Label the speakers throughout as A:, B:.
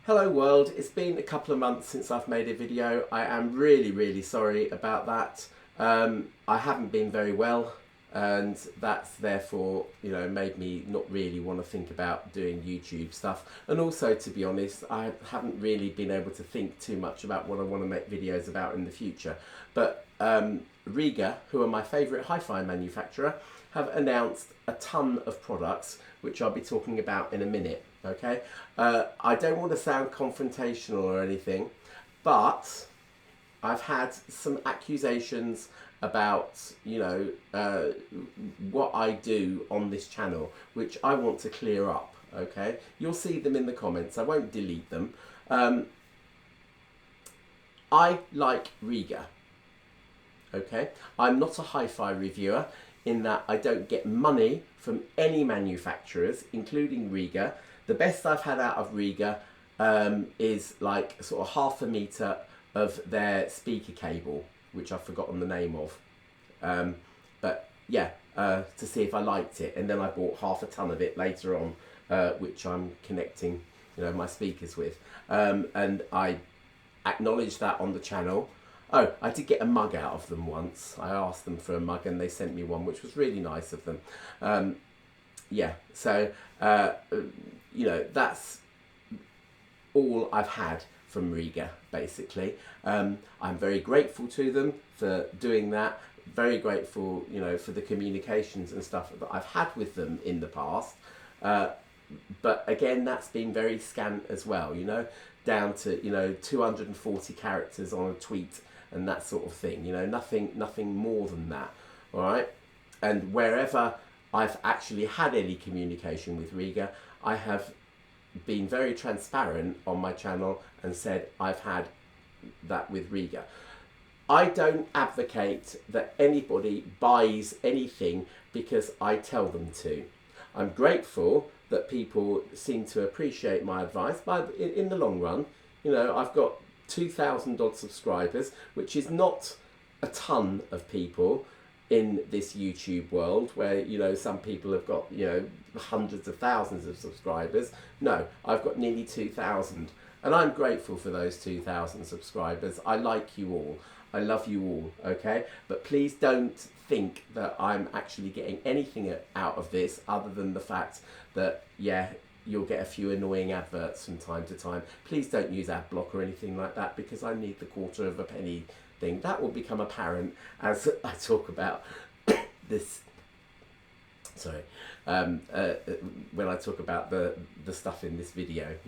A: Hello world, it's been a couple of months since I've made a video. I am really sorry about that. I haven't been very well, and that's therefore, made me not really want to think about doing YouTube stuff. And also, to be honest, I haven't really been able to think too much about what I want to make videos about in the future. But Rega, who are my favourite HiFi manufacturer, have announced a ton of products which I'll be talking about in a minute. Okay, I don't want to sound confrontational or anything, but I've had some accusations about what I do on this channel, which I want to clear up. Okay, you'll see them in the comments. I won't delete them. I like Rega. Okay, I'm not a HiFi reviewer in that I don't get money from any manufacturers, including Rega. The best I've had out of Rega is like sort of 1/2 meter of their speaker cable, which I've forgotten the name of. But yeah, to see if I liked it, and then I bought 1/2 ton of it later on, which I'm connecting, my speakers with, and I acknowledged that on the channel. Oh, I did get a mug out of them once. I asked them for a mug and they sent me one, which was really nice of them. Yeah, so, that's all I've had from Rega, basically. I'm very grateful to them for doing that. Very grateful, for the communications and stuff that I've had with them in the past. But again, that's been very scant as well, down to, 240 characters on a tweet and that sort of thing, nothing more than that, all right? And wherever I've actually had any communication with Rega, I have been very transparent on my channel and said I've had that with Rega. I don't advocate that anybody buys anything because I tell them to. I'm grateful that people seem to appreciate my advice, but in the long run, I've got 2,000 odd subscribers, which is not a ton of people in this YouTube world where, some people have got, hundreds of thousands of subscribers. No, I've got nearly 2,000, and I'm grateful for those 2,000 subscribers. I like you all. I love you all, okay? But please don't think that I'm actually getting anything out of this other than the fact that, yeah, you'll get a few annoying adverts from time to time. Please don't use ad block or anything like that, because I need the 1/4 of a penny thing. That will become apparent as I talk about this. Sorry, when I talk about the stuff in this video,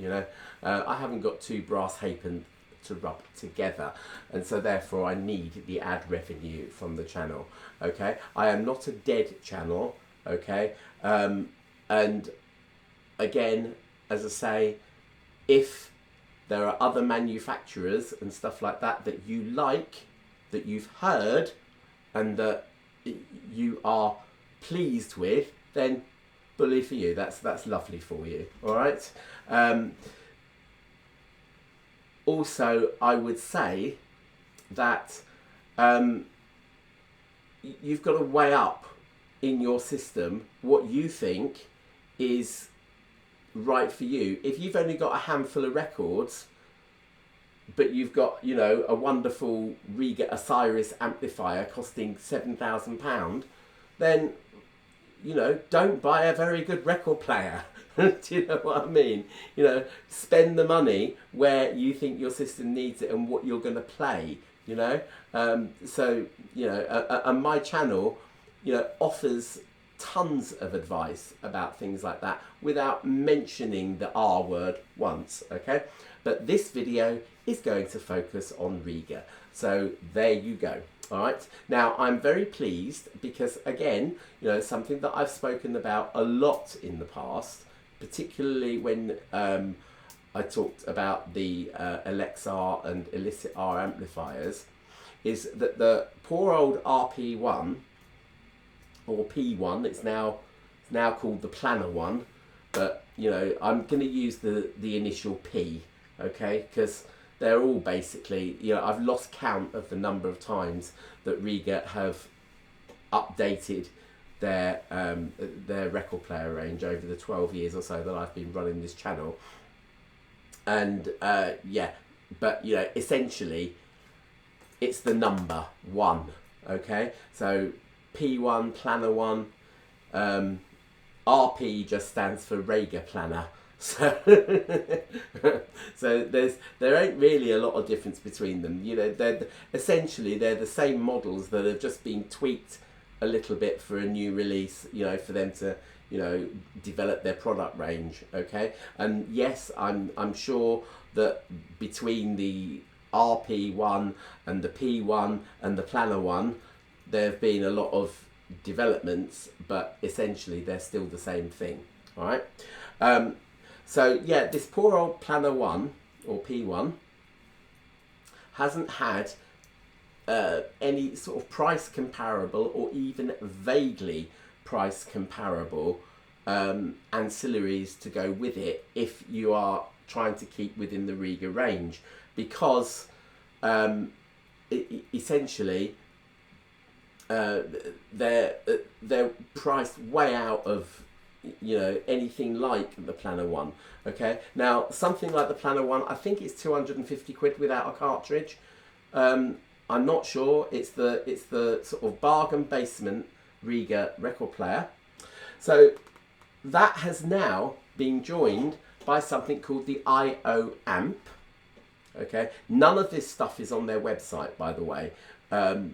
A: I haven't got 2 brass halfpence to rub together, and so therefore I need the ad revenue from the channel. Okay, I am not a dead channel. Okay, and again, as I say, if there are other manufacturers and stuff like that that you like, that you've heard, and that you are pleased with, then bully for you. That's lovely for you. All right. Also, I would say that you've got to weigh up in your system what you think is right for you. If you've only got a handful of records, but you've got, a wonderful Rega Osiris amplifier costing £7,000, then, don't buy a very good record player. Do you know what I mean? Spend the money where you think your system needs it and what you're going to play, So, and my channel, offers tons of advice about things like that without mentioning the R word once, okay? But this video is going to focus on Rega. So there you go. All right. Now, I'm very pleased because, again, something that I've spoken about a lot in the past, particularly when I talked about the Elicit-R and Elicit-R amplifiers, is that the poor old RP1, or P1, it's now called the Planner one, but I'm going to use the initial P, okay, because they're all basically, I've lost count of the number of times that Rega have updated their record player range over the 12 years or so that I've been running this channel. And yeah, but you know, essentially it's the number 1. Okay, so P1, planner 1. RP just stands for Rega planner. So, so there ain't really a lot of difference between them. You know, they're essentially the same models that have just been tweaked a little bit for a new release. You know, for them to, you know, develop their product range. Okay, and yes, I'm sure that between the RP1 and the P1 and the planner 1, there have been a lot of developments, but essentially they're still the same thing. All right. So yeah, this poor old planner 1 or P1 hasn't had any sort of price comparable or even vaguely price comparable ancillaries to go with it if you are trying to keep within the Rega range, because essentially they're priced way out of, you know, anything like the planner 1. Okay, now something like the planner 1, I think it's 250 quid without a cartridge. I'm not sure. It's the sort of bargain basement Rega record player. So that has now been joined by something called the IO amp. Okay, none of this stuff is on their website, by the way. Rega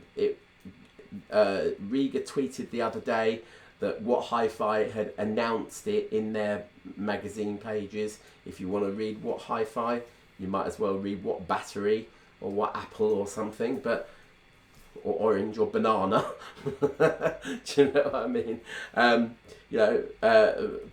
A: tweeted the other day that What HiFi had announced it in their magazine pages. If you want to read What HiFi, you might as well read What Battery or What Apple or something, but or Orange or Banana. Do you know what I mean? You know,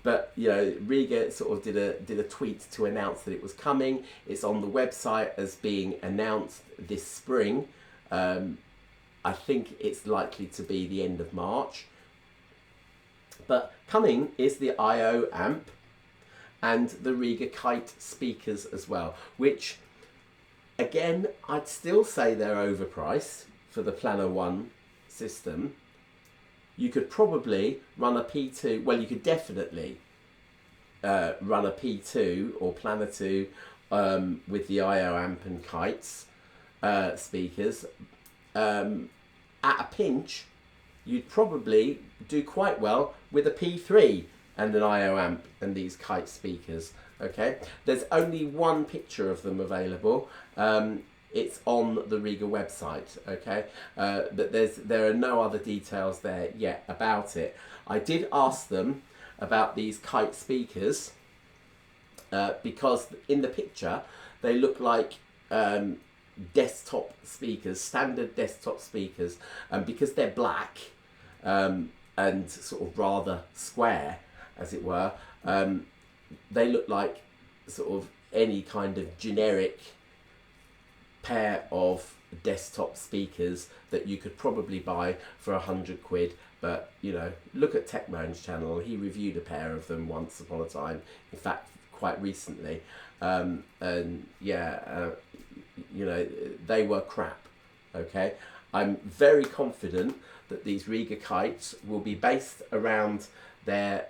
A: but you know, Rega sort of did a tweet to announce that it was coming. It's on the website as being announced this spring. I think it's likely to be the end of March. But coming is the IO amp and the Rega Kite speakers as well, which again, I'd still say they're overpriced for the planner 1 system. You could probably run a P2, well, you could definitely run a P2 or planner 2 with the IO amp and kites speakers. At a pinch, you'd probably do quite well with a P3 and an IO amp and these kite speakers. Okay, there's only one picture of them available. It's on the Rega website. Okay, but there are no other details there yet about it. I did ask them about these kite speakers because in the picture they look like desktop speakers, standard desktop speakers, and because they're black and sort of rather square, as it were, they look like sort of any kind of generic pair of desktop speakers that you could probably buy for 100 quid. But you know, look at Techmoan's channel. He reviewed a pair of them once upon a time, in fact quite recently, and yeah, you know, they were crap. Okay, I'm very confident that these Rega kites will be based around their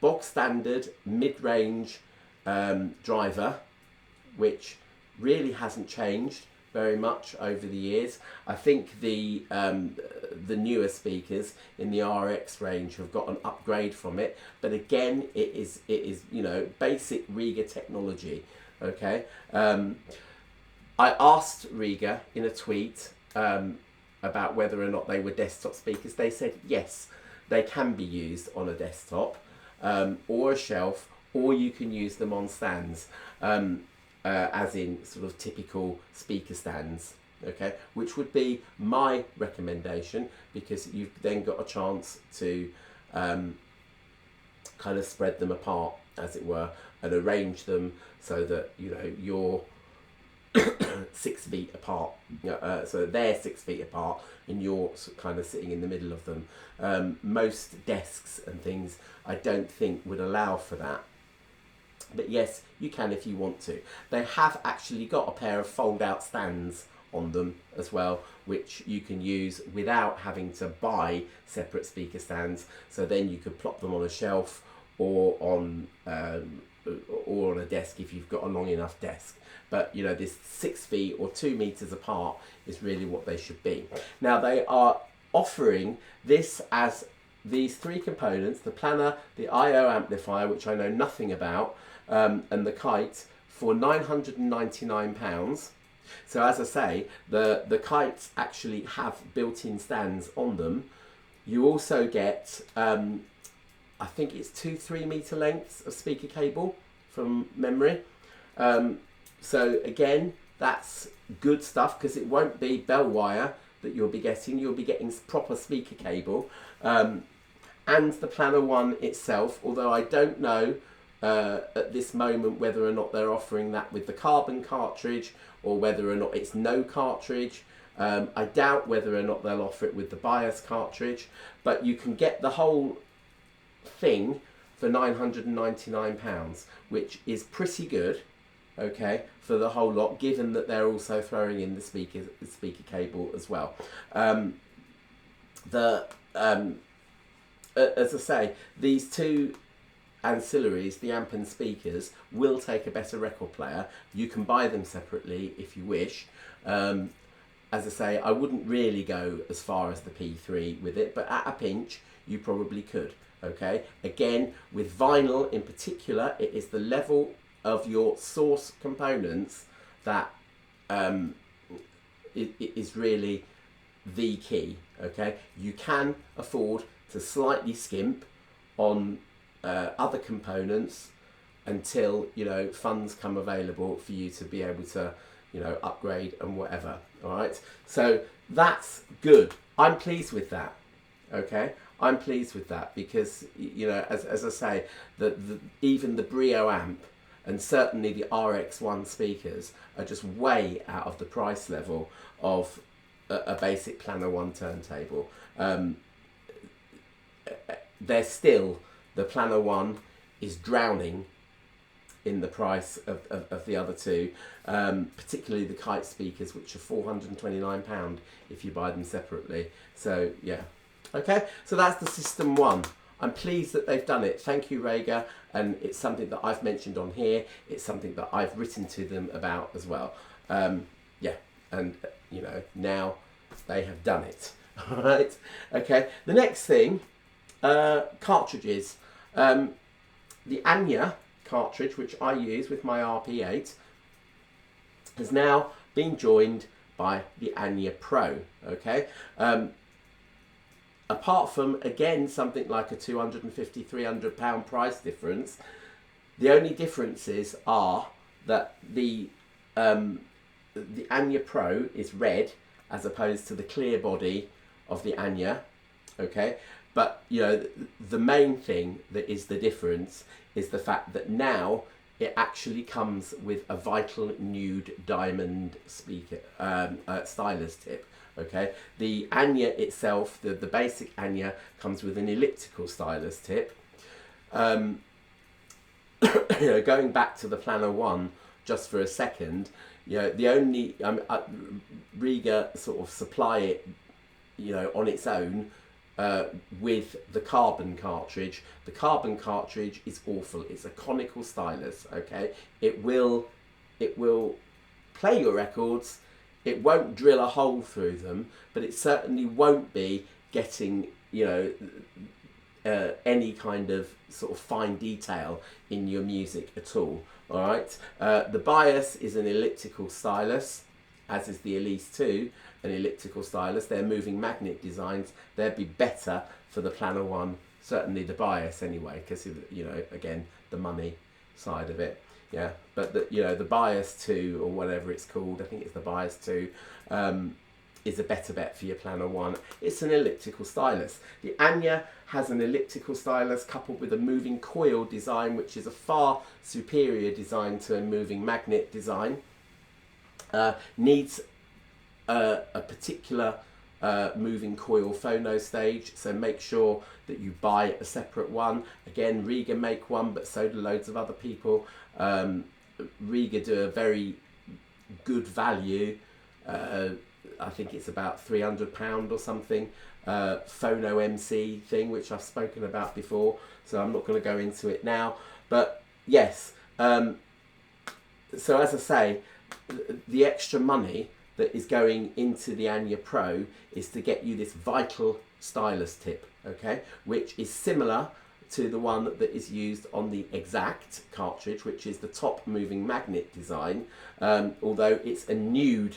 A: bog standard mid-range driver, which really hasn't changed very much over the years. I think the newer speakers in the RX range have got an upgrade from it, but again, it is you know, basic Rega technology. Okay, I asked Rega in a tweet about whether or not they were desktop speakers. They said yes, they can be used on a desktop or a shelf, or you can use them on stands, as in sort of typical speaker stands. Okay, which would be my recommendation, because you've then got a chance to kind of spread them apart, as it were, and arrange them so that, you know, you're 6 feet apart, so they're 6 feet apart and you're kind of sitting in the middle of them. Most desks and things I don't think would allow for that, but yes, you can if you want to. They have actually got a pair of fold out stands on them as well, which you can use without having to buy separate speaker stands, so then you could plop them on a shelf or on or on a desk if you've got a long enough desk. But you know, this 6 feet or 2 meters apart is really what they should be. Now they are offering this as these 3 components: the planner, the I/O amplifier, which I know nothing about, and the kite, for £999. So as I say, the kites actually have built-in stands on them. You also get, I think it's 2-3 meter lengths of speaker cable from memory. So again, that's good stuff, because it won't be bell wire that you'll be getting. You'll be getting proper speaker cable. And the Planner One itself, although I don't know at this moment whether or not they're offering that with the carbon cartridge or whether or not it's no cartridge. I doubt whether or not they'll offer it with the BIOS cartridge, but you can get the whole thing for £999, which is pretty good, okay, for the whole lot, given that they're also throwing in the speaker cable as well. As I say, these 2 ancillaries, the amp and speakers, will take a better record player. You can buy them separately if you wish. As I say, I wouldn't really go as far as the P3 with it, but at a pinch you probably could. Okay, again, with vinyl in particular, it is the level of your source components that is really the key. Okay, you can afford to slightly skimp on other components until, you know, funds come available for you to be able to, you know, upgrade and whatever. All right, so that's good. I'm pleased with that. Okay, I'm pleased with that, because, you know, as I say, even the Brio amp and certainly the RX1 speakers are just way out of the price level of a basic Planner One turntable. They're still, the Planner One is drowning in the price of the other 2, particularly the kite speakers, which are £429 if you buy them separately. So yeah, okay, so that's the System 1. I'm pleased that they've done it. Thank you, Rega, and it's something that I've mentioned on here. It's something that I've written to them about as well. Yeah, and you know, now they have done it. All right, okay. The next thing, cartridges. The Anya cartridge, which I use with my RP8, has now been joined by the Anya Pro. Okay, apart from, again, something like a £250–300 price difference, the only differences are that the Anya Pro is red as opposed to the clear body of the Anya. Okay, but you know, the main thing that is the difference is the fact that now it actually comes with a Vital Nude diamond speaker stylus tip. Okay, the Anya itself, the basic Anya, comes with an elliptical stylus tip. You know, going back to the Planner One just for a second, you know, the only Rega sort of supply it, you know, on its own with the carbon cartridge. The carbon cartridge is awful. It's a conical stylus. Okay, it will play your records. It won't drill a hole through them, but it certainly won't be getting, you know, any kind of sort of fine detail in your music at all. All right. The BIOS is an elliptical stylus, as is the Elicit-R, an elliptical stylus. They're moving magnet designs. They'd be better for the Planner One, certainly the BIOS anyway, because, you know, again, the money side of it. Yeah, but the, you know, the BIOS 2 or whatever it's called, I think it's the BIOS 2, is a better bet for your Planner One. It's an elliptical stylus. The Anya has an elliptical stylus coupled with a moving coil design, which is a far superior design to a moving magnet design. Needs a particular moving coil phono stage, so make sure that you buy a separate one. Again, Rega make one, but so do loads of other people. Rega do a very good value, I think it's about £300 or something, phono MC thing, which I've spoken about before, so I'm not going to go into it now. But yes. So as I say, the extra money that is going into the Anya Pro is to get you this vital stylus tip, okay, which is similar to the one that is used on the Exact cartridge, which is the top moving magnet design, although it's a nude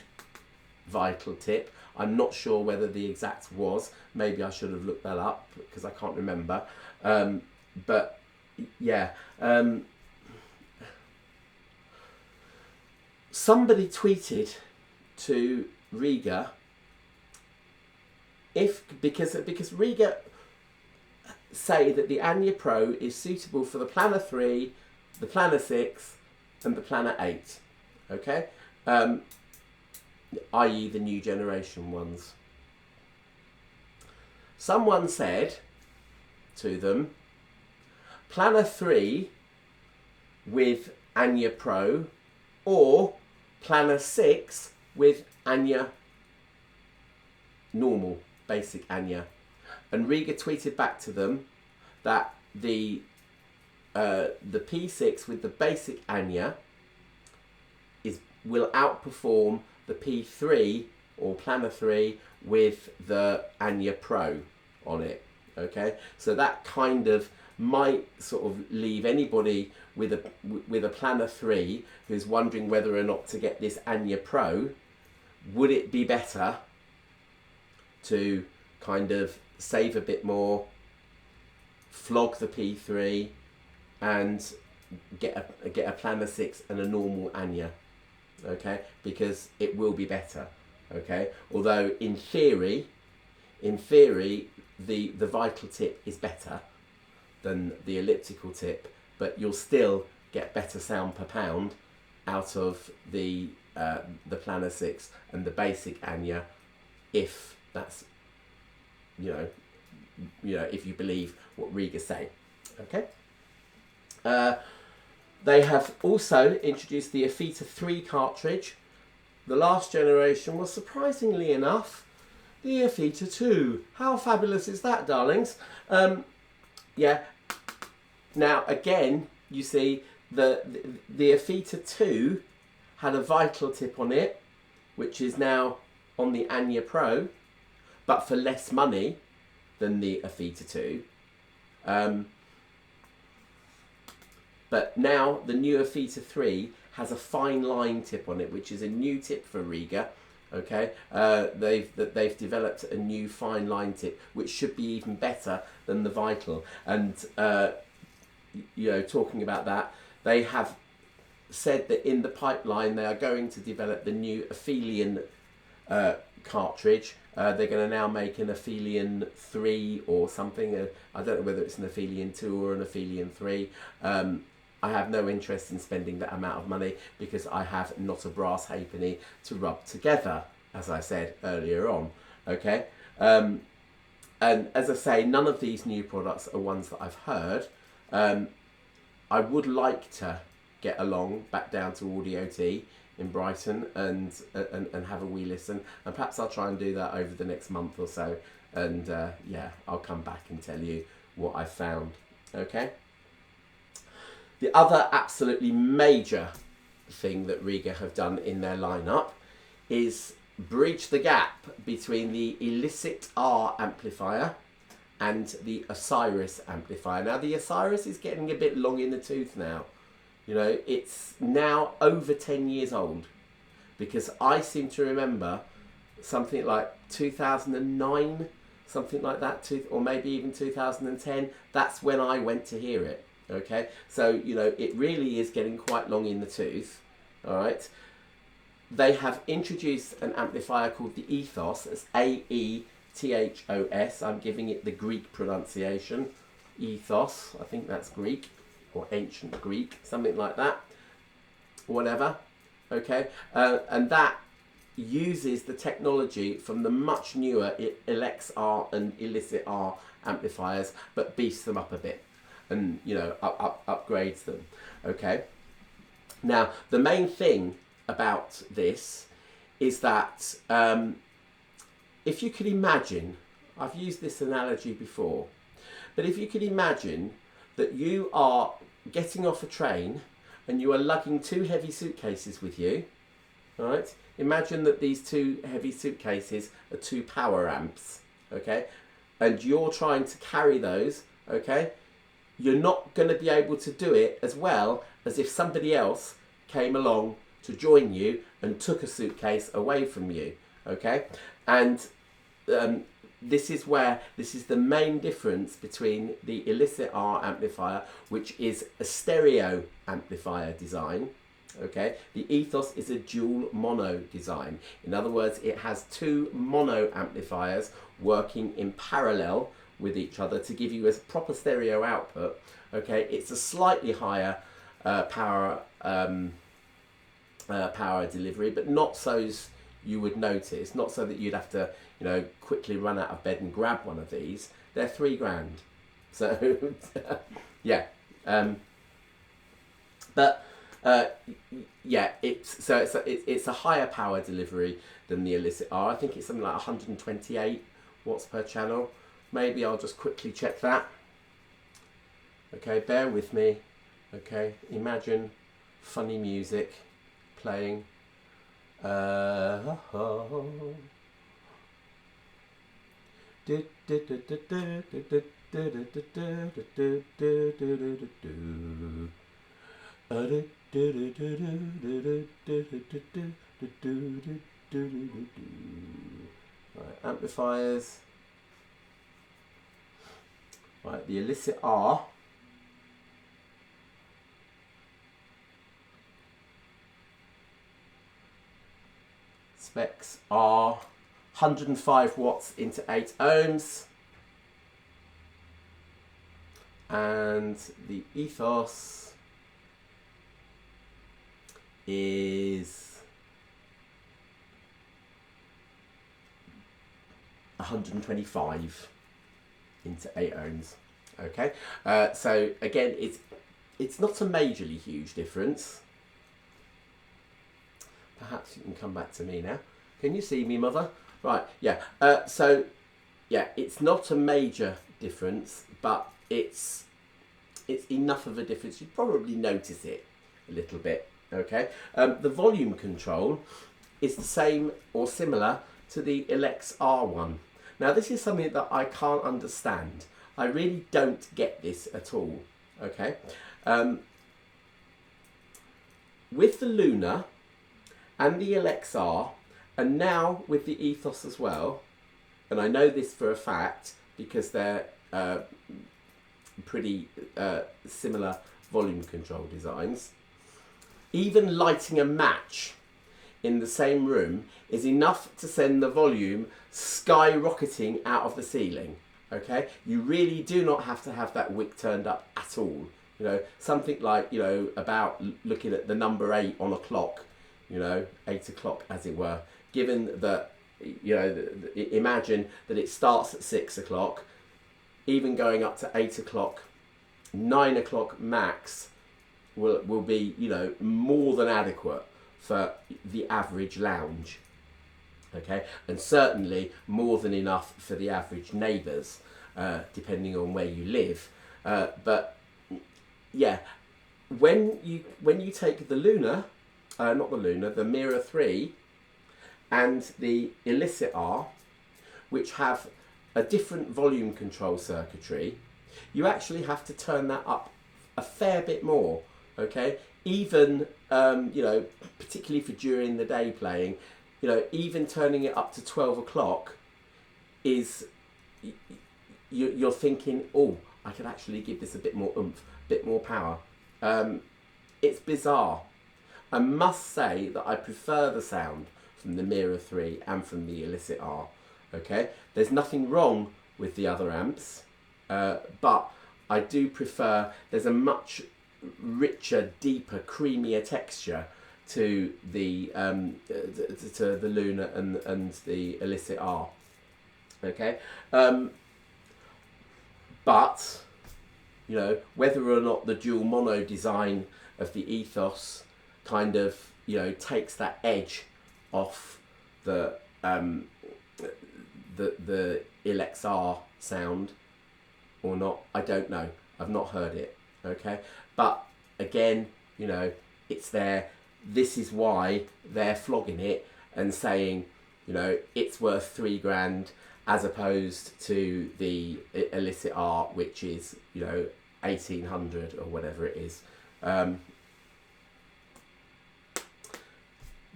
A: vital tip. I'm not sure whether the Exact was. Maybe I should have looked that up because I can't remember. But yeah, somebody tweeted to Rega because Rega say that the Anya Pro is suitable for the Planner 3, the Planner 6 and the Planner 8, okay, i.e. the new generation ones. Someone said to them, Planner 3 with Anya Pro or Planner 6 with Anya normal, basic Anya. And Rega tweeted back to them that the P6 with the basic Anya will outperform the P3 or Planner 3 with the Anya Pro on it. Okay, so that kind of might sort of leave anybody with a Planner 3 who's wondering whether or not to get this Anya Pro. Would it be better to kind of save a bit more, flog the P3 and get a Planner 6 and a normal Anya, okay, because it will be better, okay, although in theory the vital tip is better than the elliptical tip, but you'll still get better sound per pound out of the Planner 6 and the basic Anya, if that's if you believe what Rega say, okay. They have also introduced the Aethos 3 cartridge. The last generation was, surprisingly enough, the Aethos 2. How fabulous is that, darlings? Yeah. Now again, you see the Aethos 2 had a vital tip on it, which is now on the Anya Pro, but for less money than the Aethos 2. But now the new Aethos 3 has a fine line tip on it, which is a new tip for Rega. Okay, they've developed a new fine line tip, which should be even better than the vital. And talking about that, they have said that in the pipeline they are going to develop the new Aethelian cartridge. They're going to now make an Aethelian 3 or something. I don't know whether it's an Aethelian 2 or an Aethelian 3. I have no interest in spending that amount of money because I have not a brass halfpenny to rub together, as I said earlier on. Okay, and as I say, none of these new products are ones that I've heard. I would like to get along back down to Audio T in Brighton and have a wee listen, and perhaps I'll try and do that over the next month or so, and yeah, I'll come back and tell you what I found. Okay. The other absolutely major thing that Rega have done in their lineup is bridge the gap between the Elicit-R amplifier and the Osiris amplifier. Now the Osiris is getting a bit long in the tooth now. It's now over 10 years old, because I seem to remember something like 2009, something like that, or maybe even 2010. That's when I went to hear it. Okay, so it really is getting quite long in the tooth. All right, they have introduced an amplifier called the Aethos. It's Aethos. I'm giving it the Greek pronunciation, Ethos. I think that's Greek or ancient Greek, something like that. Whatever. Okay, and that uses the technology from the much newer Elicit-R and Elicit-R amplifiers, but beefs them up a bit. And upgrades them. Okay. Now the main thing about this is that if you could imagine, I've used this analogy before, but if you could imagine that you are getting off a train and you are lugging 2 heavy suitcases with you, right? Imagine that these 2 heavy suitcases are 2 power amps, okay? And you're trying to carry those, okay? You're not going to be able to do it as well as if somebody else came along to join you and took a suitcase away from you, okay? And this is the main difference between the Elicit-R amplifier, which is a stereo amplifier design. Okay, the Aethos is a dual mono design. In other words, it has 2 mono amplifiers working in parallel with each other to give you a proper stereo output. Okay, it's a slightly higher power delivery, but not so you would notice, not so that you'd have to, you know, quickly run out of bed and grab one of these. They're £3,000. So yeah, yeah, it's a higher power delivery than the Elicit-R. I think it's something like 128 watts per channel. Maybe I'll just quickly check that. Okay, bear with me. Okay, imagine funny music playing. Right, amplifiers. Right, the Elicit-R specs are 105 watts into 8 ohms, and the Aethos is 125 into 8 ohms. Okay, so again, it's not a majorly huge difference. Perhaps you can come back to me now. Can you see me, Mother? Right, yeah. So yeah, it's not a major difference, but it's enough of a difference. You'd probably notice it a little bit. Okay. The volume control is the same or similar to the Elicit-R one. Now, this is something that I can't understand. I really don't get this at all. Okay. With the Luna and the Elicit-R, and now with the Aethos as well, and I know this for a fact because they're pretty similar volume control designs, even lighting a match in the same room is enough to send the volume skyrocketing out of the ceiling. Okay, you really do not have to have that wick turned up at all. You know, something like, you know, about looking at the number 8 on a clock, you know, 8 o'clock as it were, given that, you know, imagine that it starts at 6 o'clock, even going up to 8 o'clock, 9 o'clock max will be, you know, more than adequate for the average lounge. Okay, and certainly more than enough for the average neighbours, depending on where you live. But yeah, when you take the Luna, not the Luna, the Mirror 3 and the Elicit-R, which have a different volume control circuitry, you actually have to turn that up a fair bit more. Okay, even you know, particularly for during the day playing, you know, even turning it up to 12 o'clock is, you're thinking, oh, I could actually give this a bit more oomph, a bit more power. It's bizarre. I must say that I prefer the sound from the Mirror 3 and from the Elicit-R. Okay, there's nothing wrong with the other amps, but I do prefer, there's a much richer, deeper, creamier texture to the Luna and the Elicit-R. Okay, but you know, whether or not the dual mono design of the Aethos kind of, you know, takes that edge off the Elicit-R sound or not, I don't know. I've not heard it. Okay, But again, you know, it's there. This is why they're flogging it and saying, you know, it's worth £3,000 as opposed to the Elicit-R, which is, you know, 1,800 or whatever it is.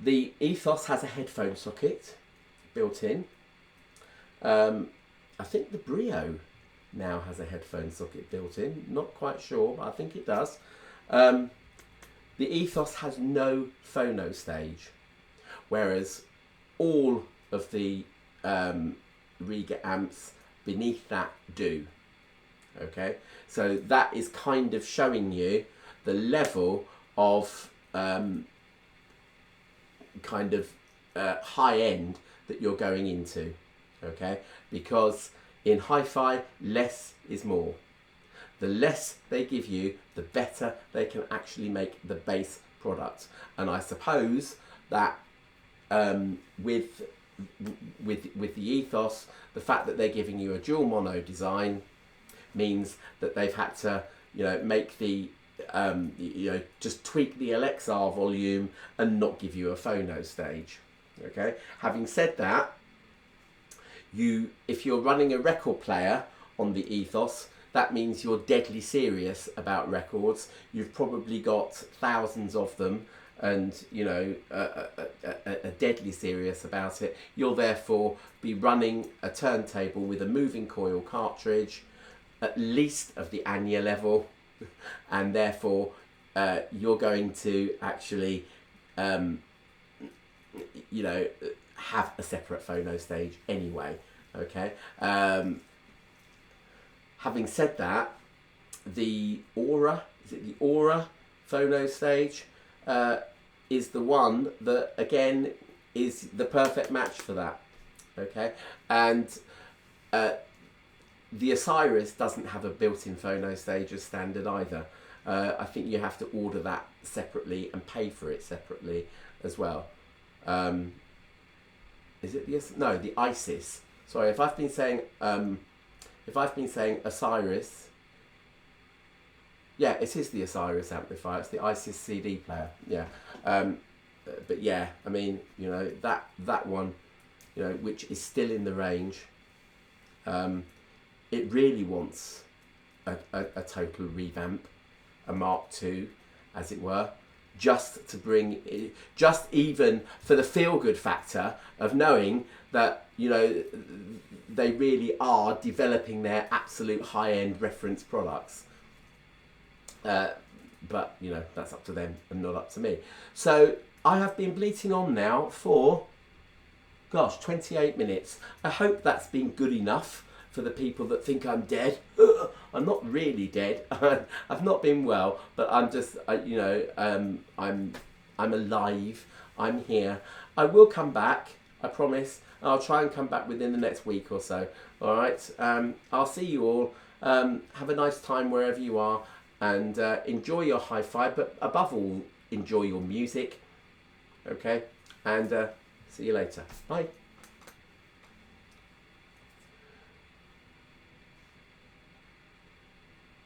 A: The Aethos has a headphone socket built in. I think the Brio now has a headphone socket built in. Not quite sure, but I think it does. The Aethos has no phono stage, whereas all of the Rega amps beneath that do. Okay, so that is kind of showing you the level of high end that you're going into. Okay, because in HiFi, less is more. The less they give you, the better they can actually make the base product. And I suppose that with the Aethos, the fact that they're giving you a dual mono design means that they've had to, you know, make the you know, just tweak the LXR volume and not give you a phono stage. Okay. Having said that, if you're running a record player on the Aethos, that means you're deadly serious about records. You've probably got thousands of them, and you know, are deadly serious about it. You'll therefore be running a turntable with a moving coil cartridge, at least of the Anya level, and therefore you're going to actually, you know, have a separate phono stage anyway. Okay. Having said that, the Aura, is it the Aura phono stage, is the one that again is the perfect match for that. Okay, and the Osiris doesn't have a built-in phono stage as standard either. I think you have to order that separately and pay for it separately as well. Is it the Isis? Sorry, if I've been saying Osiris, yeah, it is the Osiris amplifier. It's the Isis CD player. Yeah, but yeah, I mean, you know, that one, you know, which is still in the range. It really wants a total revamp, a Mark II, as it were, just to bring, just even for the feel-good factor of knowing that, you know, they really are developing their absolute high-end reference products. But, you know, that's up to them and not up to me. So I have been bleating on now for, gosh, 28 minutes. I hope that's been good enough for the people that think I'm dead. I'm not really dead. I've not been well, but I'm just, you know, I'm alive. I'm here. I will come back, I promise. I'll try and come back within the next week or so. All right. I'll see you all. Have a nice time wherever you are, and enjoy your HiFi, but above all, enjoy your music. Okay. And see you later. Bye.